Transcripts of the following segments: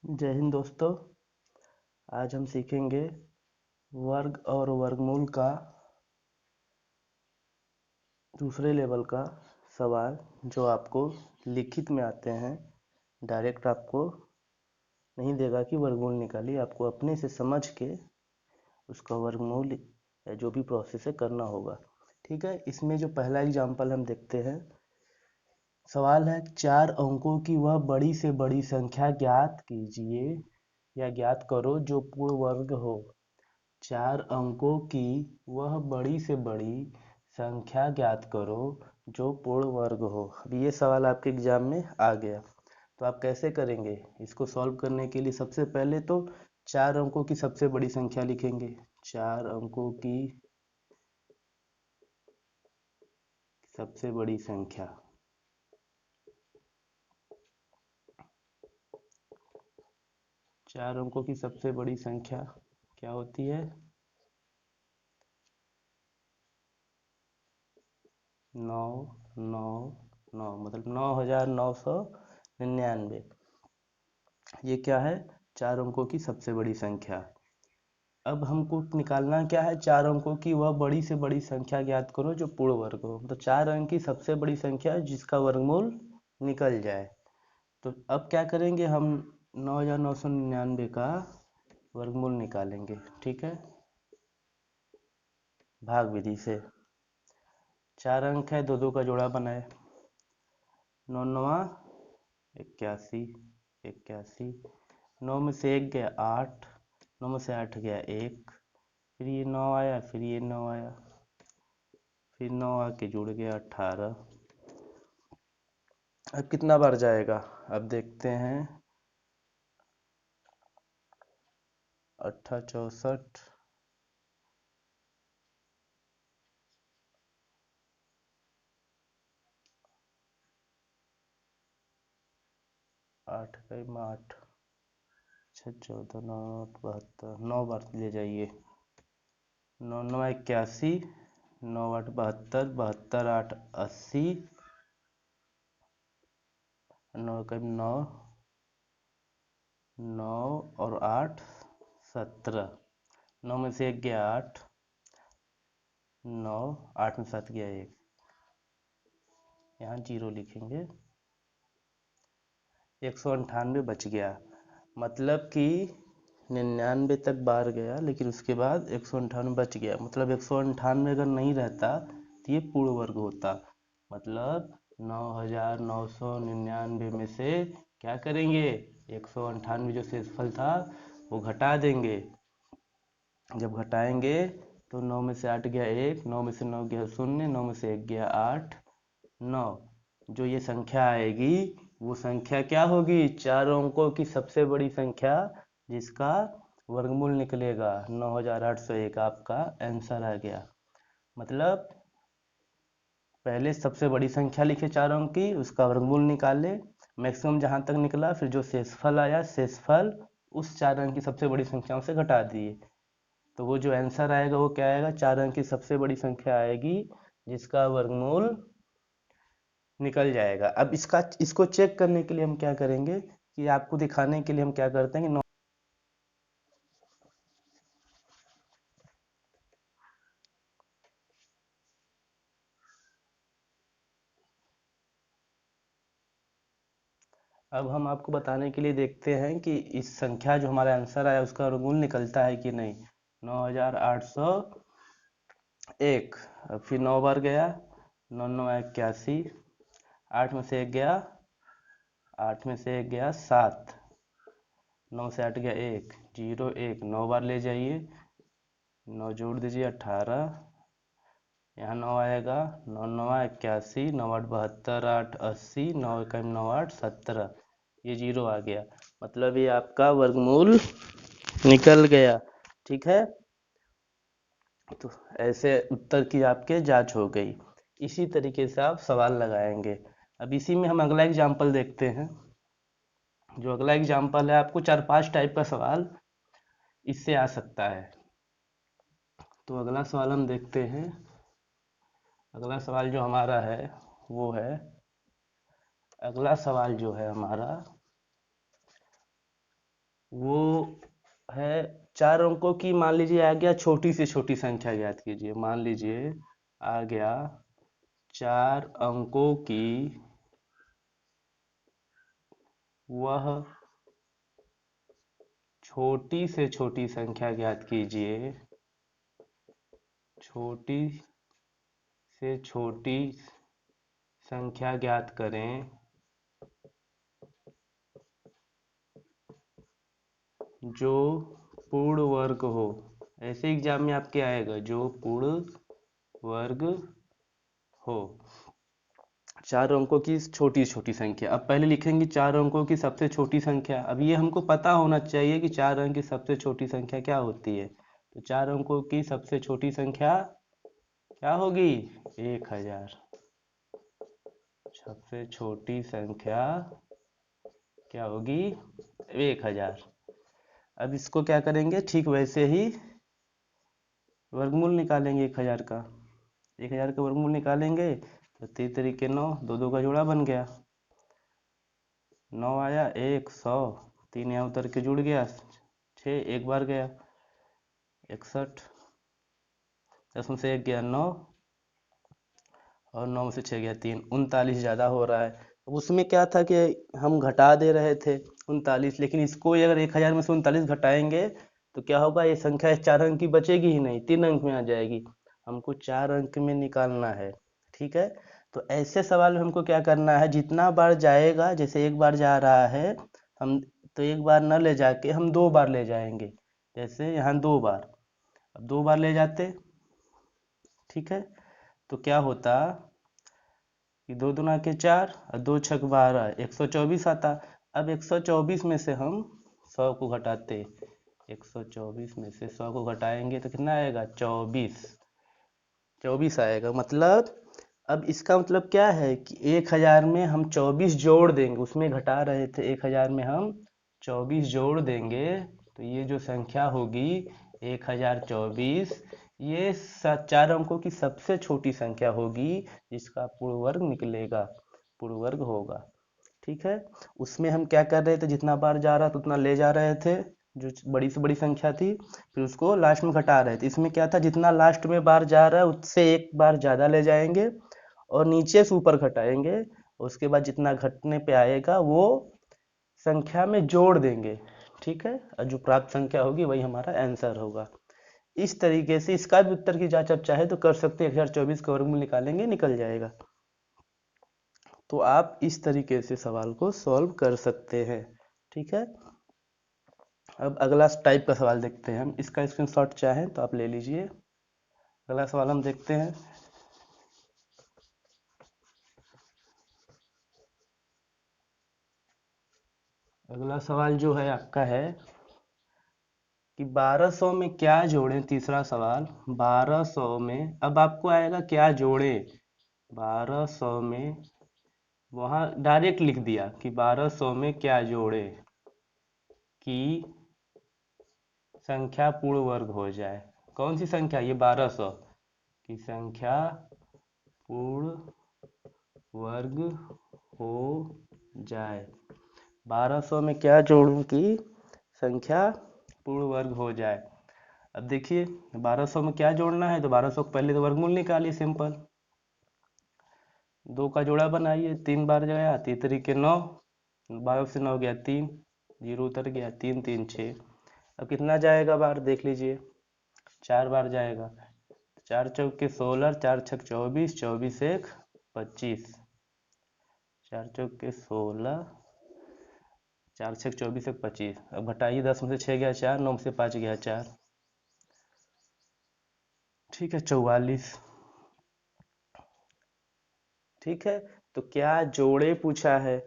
जय हिंद दोस्तों। आज हम सीखेंगे वर्ग और वर्गमूल का दूसरे लेवल का सवाल जो आपको लिखित में आते हैं। डायरेक्ट आपको नहीं देगा कि वर्गमूल निकालिए, आपको अपने से समझ के उसका वर्गमूल या जो भी प्रोसेस है करना होगा। ठीक है, इसमें जो पहला एग्जाम्पल हम देखते हैं, सवाल है 4 अंकों की वह बड़ी से बड़ी संख्या ज्ञात कीजिए या ज्ञात करो जो पूर्ण वर्ग हो। 4 अंकों की वह बड़ी से बड़ी संख्या ज्ञात करो जो पूर्ण वर्ग हो। अभी ये सवाल आपके एग्जाम में आ गया, तो आप कैसे करेंगे इसको सॉल्व करने के लिए? सबसे पहले तो 4 अंकों की सबसे बड़ी संख्या लिखेंगे। 4 अंकों की सबसे बड़ी संख्या, 4 अंकों की सबसे बड़ी संख्या क्या होती है? 9 9 9, मतलब 9999। ये क्या है? 4 अंकों की सबसे बड़ी संख्या। अब हमको निकालना क्या है? 4 अंकों की वह बड़ी से बड़ी संख्या ज्ञात करो जो पूर्ण वर्ग हो। तो 4 अंक की सबसे बड़ी संख्या जिसका वर्गमूल निकल जाए। तो अब क्या करेंगे हम? 9999 का वर्गमूल निकालेंगे। ठीक है, भाग विधि से। 4 अंक है, दो दो का जोड़ा बनाए। 9 नवा 81, 81। 9 में से 1 गया 8, 9 में से 8 गया 1, फिर ये 9 आया, फिर ये 9 आया, फिर 9 आके जुड़ गया 18। अब कितना बार जाएगा? अब देखते हैं। 64, 8 का 8, 6 14 9 72, 9 बार ले जाइए। 9 9 81, 9 8 72, 72 8 80, 9 का 9, 9 और 8 17। 9 में से 1 गया 8, 9, 8 में 7 गया 1, यहाँ 0 लिखेंगे। 198 बच गया, मतलब कि 99 तक बार गया, लेकिन उसके बाद 198 बच गया। मतलब 198 अगर नहीं रहता तो ये पूर्ण वर्ग होता। मतलब 9999 में से क्या करेंगे? 198 जो शेषफल था वो घटा देंगे। जब घटाएंगे तो 9 में से 8 गया 1, 9 में से 9 गया 0, 9 में से 1 गया 8, 9। जो ये संख्या आएगी वो संख्या क्या होगी? 4 अंकों की सबसे बड़ी संख्या जिसका वर्गमूल निकलेगा। 9801 आपका आंसर आ गया। मतलब पहले सबसे बड़ी संख्या लिखे 4 अंक की, उसका वर्गमूल निकाले, मैक्सिमम जहां तक निकला, फिर जो शेषफल आया शेषफल उस 4 अंक की सबसे बड़ी संख्याओं से घटा दिए। तो वो जो आंसर आएगा वो क्या आएगा? 4 अंक की सबसे बड़ी संख्या आएगी जिसका वर्गमूल निकल जाएगा। अब इसको चेक करने के लिए हम क्या करेंगे कि आपको दिखाने के लिए हम क्या करते हैं कि अब हम आपको बताने के लिए देखते हैं कि इस संख्या जो हमारा आंसर आया उसका वर्गमूल निकलता है कि नहीं। 9801, अब फिर 9 बार गया, 9 9 81, 8 में से 1 गया, 8 में से 1 गया 7, 9 से 8 गया 1, 0 1, 9 बार ले जाइए, 9 जोड़ दीजिए 18, यहाँ 9 आएगा, 9 9 81, 9 8 72, 8 80, 9 1 9 8 17, ये 0 आ गया। मतलब ये आपका वर्गमूल निकल गया। ठीक है, तो ऐसे उत्तर की आपके जांच हो गई। इसी तरीके से आप सवाल लगाएंगे। अब इसी में हम अगला एग्जाम्पल देखते हैं। जो अगला एग्जाम्पल है, आपको 4 5 टाइप का सवाल इससे आ सकता है। तो अगला सवाल हम देखते हैं। अगला सवाल जो हमारा है वो है, अगला सवाल जो है हमारा वो है 4 अंकों की। मान लीजिए आ गया छोटी से छोटी संख्या ज्ञात कीजिए। मान लीजिए आ गया 4 अंकों की वह छोटी से छोटी संख्या ज्ञात कीजिए। छोटी से छोटी संख्या ज्ञात करें जो पूर्ण वर्ग हो। ऐसे एग्जाम में आपके आएगा जो पूर्ण वर्ग हो। 4 अंकों की छोटी छोटी संख्या। अब पहले लिखेंगे 4 अंकों की सबसे छोटी संख्या। अब ये हमको पता होना चाहिए कि 4 अंक की सबसे छोटी संख्या क्या होती है। तो 4 अंकों की सबसे छोटी संख्या क्या होगी? 1000। सबसे छोटी संख्या क्या होगी? 1000। अब इसको क्या करेंगे? ठीक वैसे ही वर्गमूल निकालेंगे 1000 का। 1000 का वर्गमूल निकालेंगे तो 3 9, 2 का जोड़ा बन गया, 9 आया, 100, 3 यहाँ उतर के जुड़ गया, 6 एक बार गया, 61, 10 में से 1 गया 9, और 9 में से 6 गया 3, 39 ज़्यादा हो रहा है। उसमें क्या था कि हम घटा दे रहे थे 39, लेकिन इसको अगर 1000 में से 39 घटाएंगे तो क्या होगा? ये संख्या 4 अंक की बचेगी ही नहीं, 3 अंक में आ जाएगी। हमको 4 अंक में निकालना है। ठीक है, तो ऐसे सवाल में हमको क्या करना है? जितना बार जाएगा, जैसे एक बार जा रहा है हम, तो एक बार न ले जाके हम 2 बार ले जाएंगे। जैसे यहाँ 2 बार, अब 2 बार ले जाते, ठीक है, तो क्या होता कि 2 दूना के 4 और 2 छक 12, 124 आता। अब 124 में से हम 100 को घटाते, 124 में से 100 को घटाएंगे तो कितना आएगा? 24 आएगा। मतलब अब इसका मतलब क्या है कि 1000 में हम 24 जोड़ देंगे। उसमें घटा रहे थे, 1000 में हम 24 जोड़ देंगे तो ये जो संख्या होगी 1024, ये 4 अंकों की सबसे छोटी संख्या होगी जिसका पूर्ण वर्ग निकलेगा, पूर्ण वर्ग होगा। ठीक है, उसमें हम क्या कर रहे थे? जितना बार जा रहा था उतना ले जा रहे थे, जो बड़ी से बड़ी संख्या थी, फिर उसको लास्ट में घटा रहे थे। इसमें क्या था? जितना लास्ट में बार जा रहा है उससे एक बार ज़्यादा ले जाएंगे और नीचे से ऊपर घटाएंगे। उसके बाद जितना घटने पे आएगा वो संख्या में जोड़ देंगे। ठीक है, और जो प्राप्त संख्या होगी वही हमारा आंसर होगा। इस तरीके से इसका भी उत्तर की जांच आप चाहे तो कर सकते हैं। 1024 का वर्गमूल निकालेंगे, निकल जाएगा। तो आप इस तरीके से सवाल को सॉल्व कर सकते हैं। ठीक है, अब अगला टाइप का सवाल देखते हैं हम। इसका स्क्रीनशॉट चाहें तो आप ले लीजिए। अगला सवाल हम देखते हैं। अगला सवाल जो है आपका है कि 1200 में क्या जोड़ें। तीसरा सवाल, 1200 में अब आपको आएगा क्या जोड़ें। 1200 में वहाँ डायरेक्ट लिख दिया कि 1200 में क्या जोड़े कि संख्या पूर्ण वर्ग हो जाए। कौन सी संख्या? ये 1200 की संख्या पूर्ण वर्ग हो जाए। 1200 में क्या जोड़ूं कि संख्या पूर्ण वर्ग हो जाए। अब देखिए 1200 में क्या जोड़ना है, तो 1200 को पहले तो वर्गमूल निकालिए, सिंपल। 2 का जोड़ा बनाइए, 3 बार गया, 3 के 9, 12 से 9 गया 3, 0 उतर गया, 3 3 6। अब कितना जाएगा बार देख लीजिए, 4 बार जाएगा। 4 चौके 16, 4 छक 24, 24 एक 25, 4 चौके 16, 4 छक 24 एक 25। अब घटाइए, 10 में से 6 गया 4, 9 में से 5 गया 4, ठीक है 44। ठीक है, तो क्या जोड़े पूछा है,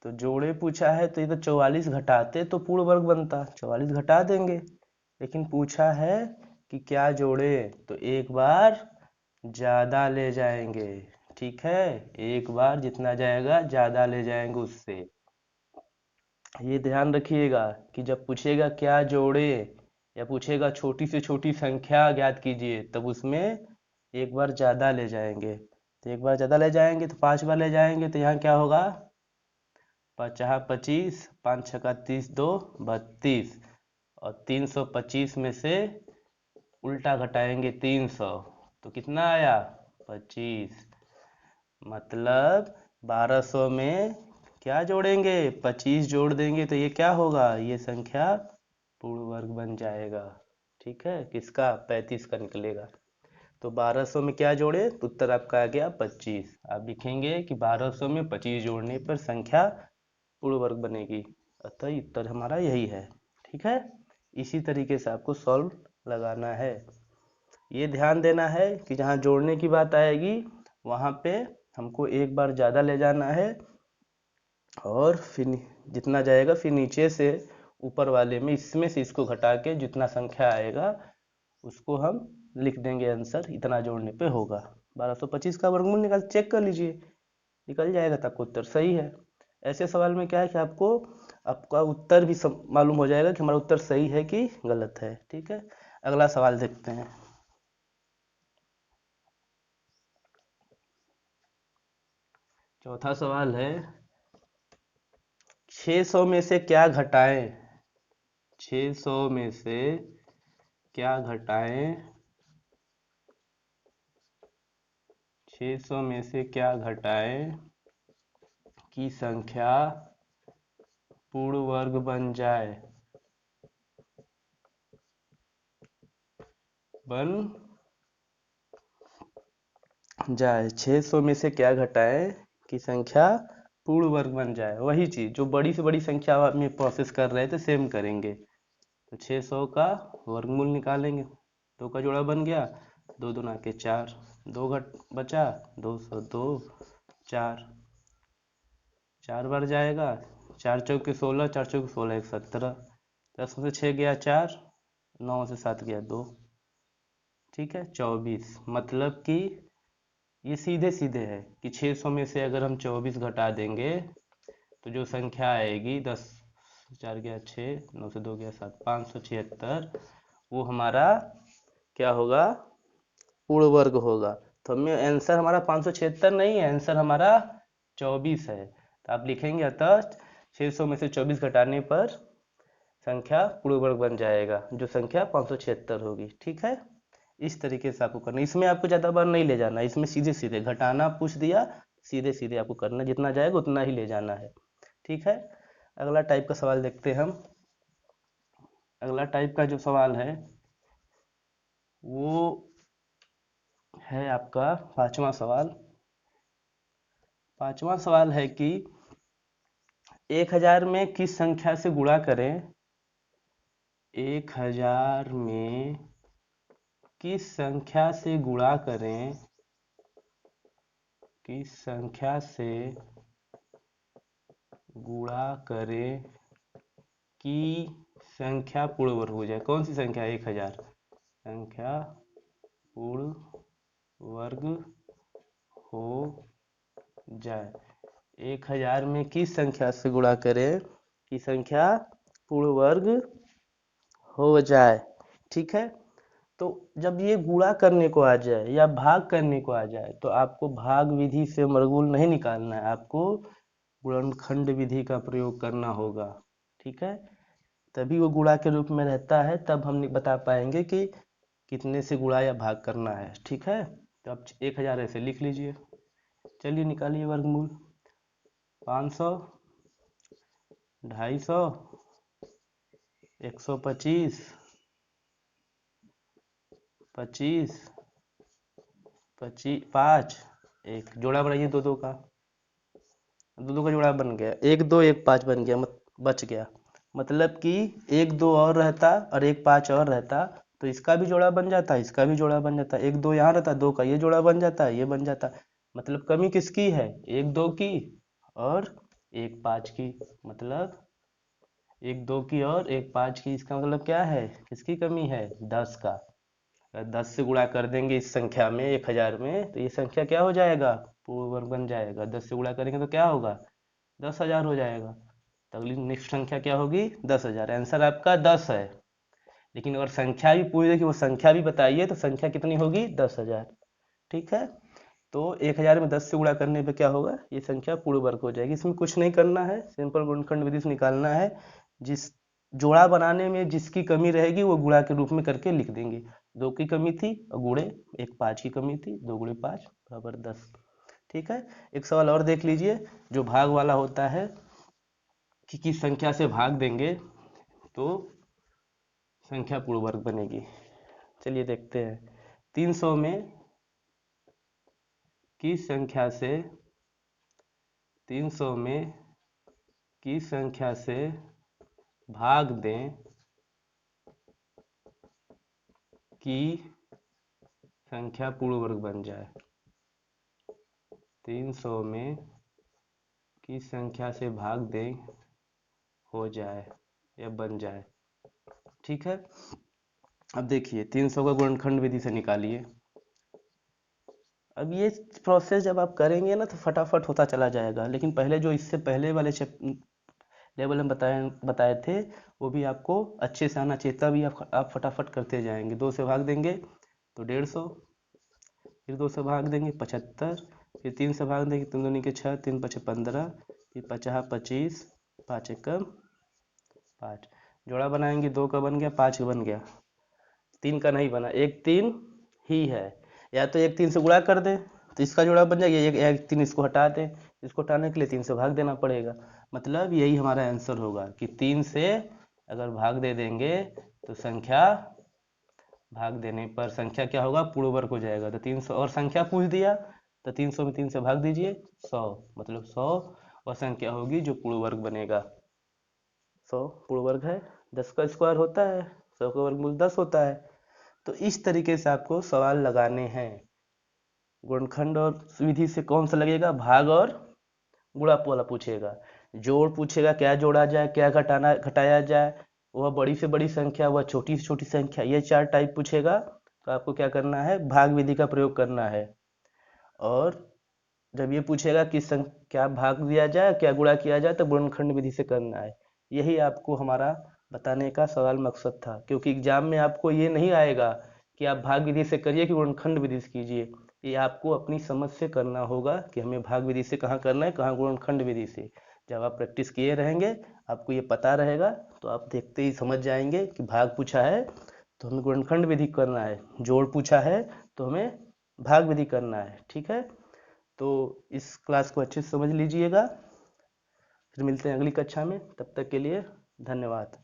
तो जोड़े पूछा है तो ये तो 44 घटाते तो पूर्ण वर्ग बनता, 44 घटा देंगे। लेकिन पूछा है कि क्या जोड़े, तो एक बार ज़्यादा ले जाएंगे। ठीक है, एक बार जितना जाएगा ज़्यादा ले जाएंगे उससे। ये ध्यान रखिएगा कि जब पूछेगा क्या जोड़े या पूछेगा छोटी से छोटी संख्या ज्ञात कीजिए, तब उसमें एक बार ज़्यादा ले जाएंगे। तो एक बार ज़्यादा ले जाएंगे तो 5 बार ले जाएंगे, तो यहाँ क्या होगा? 50 25, 5 छक्का 30, 2 32, और 325 में से उल्टा घटाएंगे 300, तो कितना आया 25। मतलब 1200 में क्या जोड़ेंगे 25 जोड़ देंगे तो ये क्या होगा, ये संख्या पूर्ण वर्ग बन जाएगा। ठीक है, किसका 35 का निकलेगा। तो 1200 में क्या जोड़े तो उत्तर आपका आ गया 25। आप लिखेंगे कि 1200 में 25 जोड़ने पर संख्या पूर्ण वर्ग बनेगी, अतः उत्तर हमारा यही है। ठीक है, इसी तरीके से आपको सॉल्व लगाना है। ये ध्यान देना है कि जहाँ जोड़ने की बात आएगी वहाँ पे हमको एक बार ज़्यादा ले जाना है, और फिर जितना जाएगा फिर नीचे से ऊपर वाले में इसमें से इसको घटा के जितना संख्या आएगा उसको हम लिख देंगे, आंसर इतना जोड़ने पे होगा। 1225 का वर्गमूल निकाल चेक कर लीजिए, निकल जाएगा तो आपको उत्तर सही है। ऐसे सवाल में क्या है कि आपको आपका उत्तर भी मालूम हो जाएगा कि हमारा उत्तर सही है कि गलत है। ठीक है, अगला सवाल देखते हैं। चौथा सवाल है 600 में से क्या घटाएं, 600 में से क्या घटाएं, 600 में से क्या घटाएं की संख्या पूर्ण वर्ग बन जाए, बन जाए। 600 में से क्या घटाएं कि संख्या पूर्ण वर्ग बन जाए, वही चीज जो बड़ी से बड़ी संख्या में प्रोसेस कर रहे थे सेम करेंगे। तो 600 का वर्गमूल निकालेंगे, 2 का जोड़ा बन गया, 2 दूना के 4, 2 घट बचा 202, 4 4 बार जाएगा, 4 चौके 16, 4 चौके 16 एक 17, 10 में से 6 गया 4, 9 से 7 गया 2, ठीक है 24। मतलब कि ये सीधे सीधे है कि 600 में से अगर हम 24 घटा देंगे तो जो संख्या आएगी 10, 4 गया 6, 9 से 2 गया 7, 576, वो हमारा क्या होगा पूर्ण वर्ग होगा। तो हमें आंसर हमारा 576 नहीं है, आंसर हमारा 24 है। तो आप लिखेंगे अतः 600 में से 24 घटाने पर संख्या पूर्ण वर्ग बन जाएगा, जो संख्या 576 होगी। ठीक है, इस तरीके से आपको करना, इसमें आपको ज़्यादा बार नहीं ले जाना, इसमें सीधे सीधे घटाना पूछ दिया, सीधे सीधे आपको करना, जितना जाएगा उतना ही ले जाना है। ठीक है, अगला टाइप का सवाल देखते हैं हम। अगला टाइप का जो सवाल है वो है आपका पांचवा सवाल। पांचवा सवाल है कि 1000 में किस संख्या से गुणा करें, 1000 में किस संख्या से गुणा करें, किस संख्या से गुणा करें कि संख्या पूर्ण वर्ग हो जाए। कौन सी संख्या 1000, संख्या पूर्ण वर्ग हो जाए। 1000 में किस संख्या से गुणा करें कि संख्या पूर्ण वर्ग हो जाए। ठीक है, तो जब ये गुणा करने को आ जाए या भाग करने को आ जाए तो आपको भाग विधि से वर्गमूल नहीं निकालना है, आपको गुणनखंड विधि का प्रयोग करना होगा। ठीक है, तभी वो गुणा के रूप में रहता है, तब हम बता पाएंगे कि कितने से गुणा या भाग करना है। ठीक है, तो अब 1000 ऐसे लिख लीजिए। चलिए निकालिए वर्गमूल। 500, 250, 125, 25, 25, 5, एक जोड़ा बनाइए दो दो का, दो दो का जोड़ा बन गया, 1 2 1 5 बन गया, बच गया। मतलब कि 1 2 और रहता और 1 5 और रहता तो इसका भी जोड़ा बन जाता, इसका भी जोड़ा बन जाता, 1 2 यहाँ रहता, 2 का ये जोड़ा बन जाता, ये बन जाता। मतलब कमी किसकी है, 1 2 की और 1 5 की। मतलब 1 2 की और 1 5 की, इसका मतलब क्या है, किसकी कमी है, 10 का। अगर 10 से गुणा कर देंगे इस संख्या में 1000 में तो ये संख्या क्या हो जाएगा, पूर्ण वर्ग बन जाएगा। 10 से गुणा करेंगे तो क्या होगा, 10,000 हो जाएगा। तो अगली नेक्स्ट संख्या क्या होगी, 10,000। आंसर आपका 10 है, लेकिन अगर संख्या भी पूछ दे कि वो संख्या भी बताइए तो संख्या कितनी होगी, 10,000। ठीक है, तो 1000 में 10 से गुणा करने पे क्या होगा, ये संख्या पूर्ण वर्ग हो जाएगी। इसमें कुछ नहीं करना है, सिंपल गुणनखंड विधि से निकालना है। जिस जोड़ा बनाने में जिसकी कमी रहेगी वो गुणा के रूप में करके लिख देंगे। 2 की कमी थी और गुणे 1 5 की कमी थी, 2 गुणे 5 बराबर 10। ठीक है, एक सवाल और देख लीजिए जो भाग वाला होता है कि किस संख्या से भाग देंगे तो संख्या पूर्ण वर्ग बनेगी। चलिए देखते हैं। 300 में किस संख्या से 300 में किस संख्या से भाग दें कि संख्या पूर्ण वर्ग बन जाए। 300 में किस संख्या से भाग दें हो जाए या बन जाए। ठीक है, अब देखिए 300 का गुणनखंड विधि से निकालिए। अब ये प्रोसेस जब आप करेंगे ना तो फटाफट होता चला जाएगा, लेकिन पहले जो इससे पहले वाले लेवल में बताए थे वो भी आपको अच्छे से आना चाहिए, तभी आप फटाफट करते जाएंगे। 2 से भाग देंगे तो 150, फिर 2 से भाग देंगे 75, फिर 3 से भाग देंगे 3 दूनी के 6, 3 5 15, फिर 50 25, 5 एकम 5। जोड़ा बनाएंगे 2 का बन गया, 5 का बन गया, 3 का नहीं बना, एक 3 ही है। या तो एक 3 से गुणा कर दें तो इसका जोड़ा बन जाएगा, एक 3 इसको हटा दें, इसको हटाने के लिए 3 से भाग देना पड़ेगा। मतलब यही हमारा आंसर होगा कि 3 से अगर भाग दे देंगे तो संख्या भाग देने पर संख्या क्या होगा, पूर्ण वर्ग हो जाएगा। तो 300 और संख्या पूछ दिया तो 300 में 3 से भाग दीजिए 100, मतलब 100 और संख्या होगी जो पूर्ण वर्ग बनेगा। 100 पूर्ण वर्ग है, 10 का स्क्वायर होता है, 100 का वर्गमूल 10 होता है। तो इस तरीके से आपको सवाल लगाने हैं। गुणनखंड और विधि से कौन सा लगेगा, भाग और गुणा वाला पूछेगा, जोड़ पूछेगा क्या जोड़ा जाए क्या घटाया जाए, वह बड़ी से बड़ी संख्या वह छोटी से छोटी संख्या, ये 4 टाइप पूछेगा। तो आपको क्या करना है, भाग विधि का प्रयोग करना है। और जब ये पूछेगा किस क्या भाग दिया जाए क्या गुणा किया जाए तो गुणनखंड विधि से करना है। यही आपको हमारा बताने का सवाल मकसद था, क्योंकि एग्जाम में आपको ये नहीं आएगा कि आप भाग विधि से करिए कि गुणनखंड विधि से कीजिए। ये आपको अपनी समझ से करना होगा कि हमें भाग विधि से कहाँ करना है, कहाँ गुणनखंड विधि से। जब आप प्रैक्टिस किए रहेंगे आपको ये पता रहेगा, तो आप देखते ही समझ जाएंगे कि भाग पूछा है तो हमें गुणनखंड विधि करना है, जोड़ पूछा है तो हमें भाग विधि करना है। ठीक है, तो इस क्लास को अच्छे से समझ लीजिएगा। फिर मिलते हैं अगली कक्षा में, तब तक के लिए धन्यवाद।